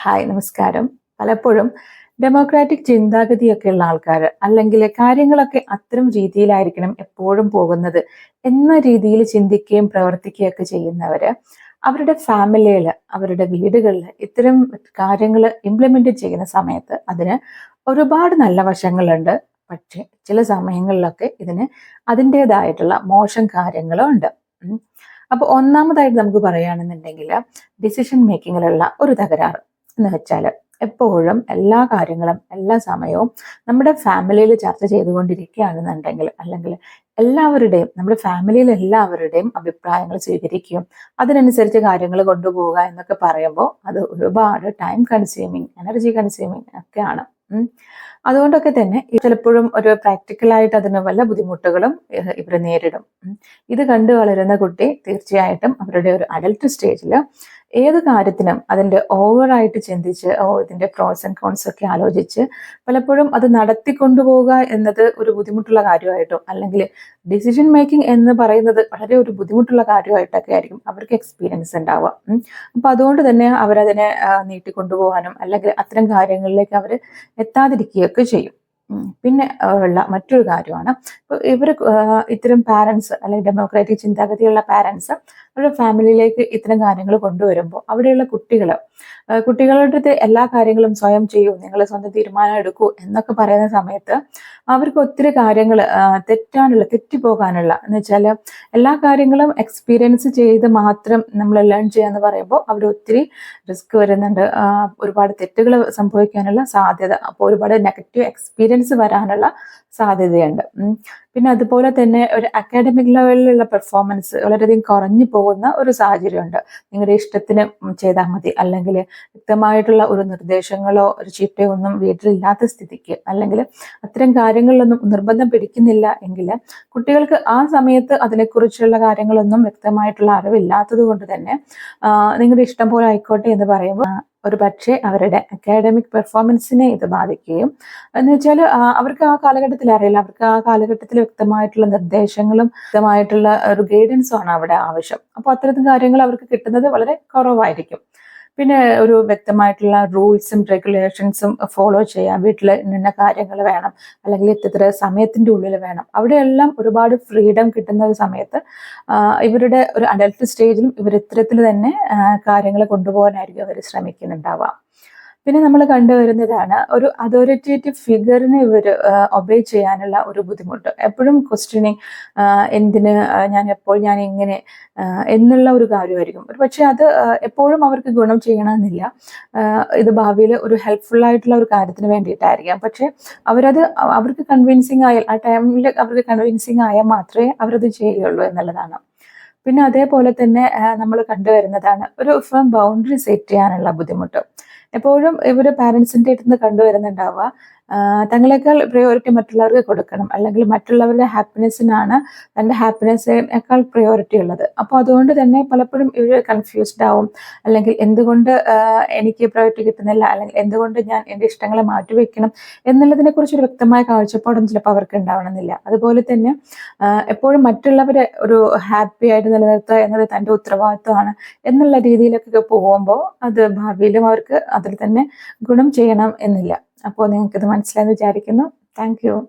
Hi നമസ്കാരം. പലപ്പോഴും democratic ചിന്താഗതിയൊക്കെയുള്ള ആൾക്കാർ അല്ലെങ്കിൽ കാര്യങ്ങളൊക്കെ അത്തരം രീതിയിലായിരിക്കണം എപ്പോഴും പോകുന്നത് എന്ന രീതിയിൽ ചിന്തിക്കുകയും പ്രവർത്തിക്കുകയൊക്കെ ചെയ്യുന്നവര് അവരുടെ ഫാമിലിയിൽ അവരുടെ വീടുകളിൽ ഇത്തരം കാര്യങ്ങൾ ഇംപ്ലിമെന്റ് ചെയ്യുന്ന സമയത്ത് അതിന് ഒരുപാട് നല്ല വശങ്ങളുണ്ട്. പക്ഷേ ചില സമയങ്ങളിലൊക്കെ ഇതിന് അതിൻ്റെതായിട്ടുള്ള മോശം കാര്യങ്ങളും ഉണ്ട്. അപ്പൊ ഒന്നാമതായിട്ട് നമുക്ക് പറയുകയാണെന്നുണ്ടെങ്കിൽ ഡിസിഷൻ മേക്കിങ്ങിലുള്ള ഒരു തകരാറ് എന്ന് വെച്ചാൽ എപ്പോഴും എല്ലാ കാര്യങ്ങളും എല്ലാ സമയവും നമ്മുടെ ഫാമിലിയിൽ ചർച്ച ചെയ്തുകൊണ്ടിരിക്കുകയാണെന്നുണ്ടെങ്കിൽ അല്ലെങ്കിൽ എല്ലാവരുടെയും നമ്മുടെ ഫാമിലിയിൽ എല്ലാവരുടെയും അഭിപ്രായങ്ങൾ സ്വീകരിക്കുകയും അതിനനുസരിച്ച് കാര്യങ്ങൾ കൊണ്ടുപോവുക എന്നൊക്കെ പറയുമ്പോൾ അത് ഒരുപാട് ടൈം കൺസ്യൂമിങ് എനർജി കൺസ്യൂമിങ് ഒക്കെയാണ്. അതുകൊണ്ടൊക്കെ തന്നെ ചിലപ്പോഴും ഒരു പ്രാക്ടിക്കലായിട്ട് അതിന് വല്ല ബുദ്ധിമുട്ടുകളും ഇവർ നേരിടും. ഇത് കണ്ടു വളരുന്ന കുട്ടി തീർച്ചയായിട്ടും അവരുടെ ഒരു അഡൽട്ട് സ്റ്റേജിൽ ഏത് കാര്യത്തിനും അതിൻ്റെ ഓവറായിട്ട് ചിന്തിച്ച് ഇതിൻ്റെ പ്രോസ് ആൻഡ് കോൺസ് ഒക്കെ ആലോചിച്ച് പലപ്പോഴും അത് നടത്തിക്കൊണ്ടുപോവുക എന്നത് ഒരു ബുദ്ധിമുട്ടുള്ള കാര്യമായിട്ടോ അല്ലെങ്കിൽ ഡിസിഷൻ മേക്കിംഗ് എന്ന് പറയുന്നത് വളരെ ഒരു ബുദ്ധിമുട്ടുള്ള കാര്യമായിട്ടൊക്കെ ആയിരിക്കും അവർക്ക് എക്സ്പീരിയൻസ് ഉണ്ടാവുക. അപ്പൊ അതുകൊണ്ട് തന്നെ അവരതിനെ നീട്ടിക്കൊണ്ടുപോകാനും അല്ലെങ്കിൽ അത്തരം കാര്യങ്ങളിലേക്ക് അവർ എത്താതിരിക്കുകയൊക്കെ ചെയ്യും. പിന്നെ ഉള്ള മറ്റൊരു കാര്യമാണ് ഇവർ ഇത്തരം പാരൻസ് അല്ലെങ്കിൽ ഡെമോക്രാറ്റിക് ചിന്താഗതിയുള്ള പാരൻസ് അവരുടെ ഫാമിലിയിലേക്ക് ഇത്തരം കാര്യങ്ങൾ കൊണ്ടുവരുമ്പോൾ അവിടെയുള്ള കുട്ടികളുടെ അടുത്ത് എല്ലാ കാര്യങ്ങളും സ്വയം ചെയ്യൂ, നിങ്ങൾ സ്വന്തം തീരുമാനം എടുക്കൂ എന്നൊക്കെ പറയുന്ന സമയത്ത് അവർക്ക് ഒത്തിരി കാര്യങ്ങൾ തെറ്റിപ്പോകാനുള്ള എന്ന് വെച്ചാൽ എല്ലാ കാര്യങ്ങളും എക്സ്പീരിയൻസ് ചെയ്ത് മാത്രം നമ്മൾ ലേൺ ചെയ്യാന്ന് പറയുമ്പോൾ അവിടെ ഒത്തിരി റിസ്ക് വരുന്നുണ്ട്. ഒരുപാട് തെറ്റുകൾ സംഭവിക്കാനുള്ള സാധ്യത, അപ്പോൾ ഒരുപാട് നെഗറ്റീവ് എക്സ്പീരിയൻസ് വരാനുള്ള സാധ്യതയുണ്ട്. പിന്നെ അതുപോലെ തന്നെ ഒരു അക്കാഡമിക് ലെവലിലുള്ള പെർഫോമൻസ് വളരെയധികം കുറഞ്ഞു പോകുന്ന ഒരു സാഹചര്യമുണ്ട്. നിങ്ങളുടെ ഇഷ്ടത്തിന് ചെയ്താൽ മതി അല്ലെങ്കിൽ വ്യക്തമായിട്ടുള്ള ഒരു നിർദ്ദേശങ്ങളോ ഒരു ചിട്ടയോ ഒന്നും വീട്ടിലില്ലാത്ത സ്ഥിതിക്ക് അല്ലെങ്കിൽ അത്തരം കാര്യങ്ങളിലൊന്നും നിർബന്ധം പിടിക്കുന്നില്ല എങ്കിൽ കുട്ടികൾക്ക് ആ സമയത്ത് അതിനെക്കുറിച്ചുള്ള കാര്യങ്ങളൊന്നും വ്യക്തമായിട്ടുള്ള അറിവില്ലാത്തത് കൊണ്ട് തന്നെ നിങ്ങളുടെ ഇഷ്ടം പോലെ ആയിക്കോട്ടെ എന്ന് പറയുമ്പോൾ ഒരു പക്ഷേ അവരുടെ അക്കാഡമിക് പെർഫോമൻസിനെ ഇത് ബാധിക്കുകയും എന്ന് വെച്ചാൽ അവർക്ക് ആ കാലഘട്ടത്തിൽ അറിയില്ല, അവർക്ക് ആ കാലഘട്ടത്തിൽ വ്യക്തമായിട്ടുള്ള നിർദ്ദേശങ്ങളും വ്യക്തമായിട്ടുള്ള ഒരു ഗൈഡൻസും ആണ് അവിടെ ആവശ്യം. അപ്പോൾ അത്തരത്തിൽ കാര്യങ്ങൾ അവർക്ക് കിട്ടുന്നത് വളരെ കുറവായിരിക്കും. പിന്നെ ഒരു വ്യക്തമായിട്ടുള്ള റൂൾസും റെഗുലേഷൻസും ഫോളോ ചെയ്യാം, വീട്ടിൽ ഇന്ന കാര്യങ്ങൾ വേണം അല്ലെങ്കിൽ ഇത്ര സമയത്തിൻ്റെ ഉള്ളിൽ വേണം, അവിടെയെല്ലാം ഒരുപാട് ഫ്രീഡം കിട്ടുന്ന ഒരു സമയത്ത് ഇവരുടെ ഒരു അഡൽട്ട് സ്റ്റേജിലും ഇവർ ഇത്തരത്തിൽ തന്നെ കാര്യങ്ങൾ കൊണ്ടുപോകാനായിരിക്കും അവർ ശ്രമിക്കുന്നുണ്ടാവുക. പിന്നെ നമ്മൾ കണ്ടുവരുന്നതാണ് ഒരു അതോറിറ്റേറ്റീവ് ഫിഗറിനെ ഇവർ ഒബേ ചെയ്യാനുള്ള ഒരു ബുദ്ധിമുട്ട്. എപ്പോഴും ക്വസ്റ്റ്യനിങ്, എന്തിന്, ഞാൻ എങ്ങനെ എന്നുള്ള ഒരു കാര്യമായിരിക്കും. ഒരു പക്ഷേ അത് എപ്പോഴും അവർക്ക് ഗുണം ചെയ്യണമെന്നില്ല. ഇത് ഭാവിയിൽ ഒരു ഹെൽപ്ഫുൾ ആയിട്ടുള്ള ഒരു കാര്യത്തിന് വേണ്ടിയിട്ടായിരിക്കാം. പക്ഷേ അവർക്ക് കൺവിൻസിങ് ആയാൽ ആ ടൈമിൽ അവർക്ക് കൺവിൻസിങ് ആയാൽ മാത്രമേ അവരത് ചെയ്യുള്ളൂ എന്നുള്ളതാണ്. പിന്നെ അതേപോലെ തന്നെ നമ്മൾ കണ്ടുവരുന്നതാണ് ഒരു ഫേം ബൗണ്ടറി സെറ്റ് ചെയ്യാനുള്ള ബുദ്ധിമുട്ട്. എപ്പോഴും ഇവർ പാരൻസിൻ്റെ അടുത്ത് നിന്ന് കണ്ടുവരുന്നുണ്ടാവുക തങ്ങളെക്കാൾ പ്രയോറിറ്റി മറ്റുള്ളവർക്ക് കൊടുക്കണം അല്ലെങ്കിൽ മറ്റുള്ളവരുടെ ഹാപ്പിനെസ്സിനാണ് തൻ്റെ ഹാപ്പിനെസ്സിനേക്കാൾ പ്രയോറിറ്റി ഉള്ളത്. അപ്പോൾ അതുകൊണ്ട് തന്നെ പലപ്പോഴും ഇവർ കൺഫ്യൂസ്ഡ് ആവും, അല്ലെങ്കിൽ എന്തുകൊണ്ട് എനിക്ക് പ്രയോറിറ്റി കിട്ടുന്നില്ല അല്ലെങ്കിൽ എന്തുകൊണ്ട് ഞാൻ എൻ്റെ ഇഷ്ടങ്ങളെ മാറ്റിവെക്കണം എന്നുള്ളതിനെക്കുറിച്ച് ഒരു വ്യക്തമായ കാഴ്ചപ്പാടും ചിലപ്പോൾ അവർക്ക് ഉണ്ടാവണമെന്നില്ല. അതുപോലെ തന്നെ എപ്പോഴും മറ്റുള്ളവരെ ഒരു ഹാപ്പി ആയിട്ട് നിലനിർത്തുക എന്നത് തൻ്റെ ഉത്തരവാദിത്വമാണ് എന്നുള്ള രീതിയിലൊക്കെ പോകുമ്പോൾ അത് ഭാവിയിലും അവർക്ക് അതിൽ തന്നെ ഗുണം ചെയ്യണം എന്നില്ല. അപ്പോൾ നിങ്ങൾക്കിത് മനസ്സിലായെന്ന് വിചാരിക്കുന്നു. Thank you.